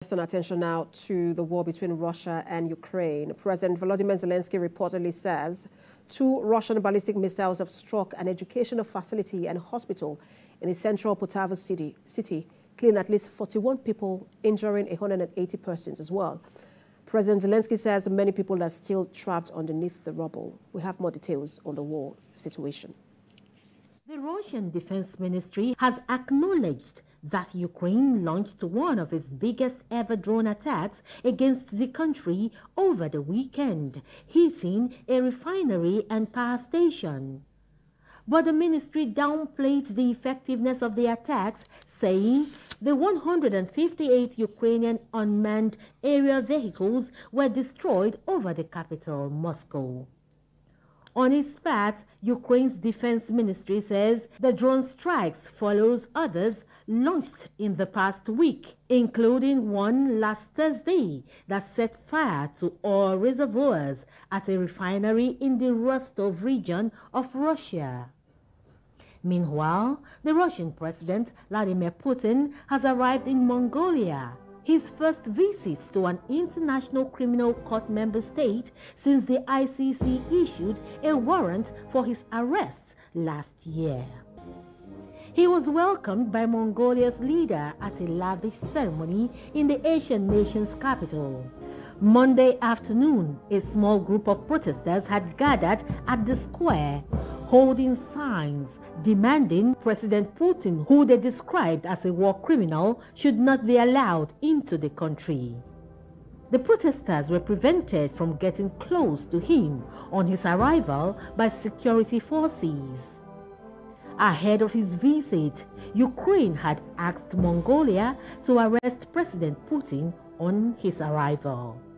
Turn attention now to the war between Russia and Ukraine. President Volodymyr Zelensky reportedly says 2 Russian ballistic missiles have struck an educational facility and hospital in the central Poltava city, killing at least 41 people, injuring 180 persons as well. President Zelensky says many people are still trapped underneath the rubble. We have more details on the war situation. The Russian Defense Ministry has acknowledged that Ukraine launched one of its biggest ever drone attacks against the country over the weekend, hitting a refinery and power station. But the ministry downplayed the effectiveness of the attacks, saying the 158 Ukrainian unmanned aerial vehicles were destroyed over the capital, Moscow. On its part, Ukraine's defense ministry says the drone strikes follows others launched in the past week, including one last Thursday that set fire to oil reservoirs at a refinery in the Rostov region of Russia. Meanwhile, the Russian President Vladimir Putin has arrived in Mongolia, his first visit to an international criminal court member state since the ICC issued a warrant for his arrest last year. He was welcomed by Mongolia's leader at a lavish ceremony in the Asian nation's capital. Monday afternoon, a small group of protesters had gathered at the square, holding signs demanding President Putin, who they described as a war criminal, should not be allowed into the country. The protesters were prevented from getting close to him on his arrival by security forces. Ahead of his visit, Ukraine had asked Mongolia to arrest President Putin on his arrival.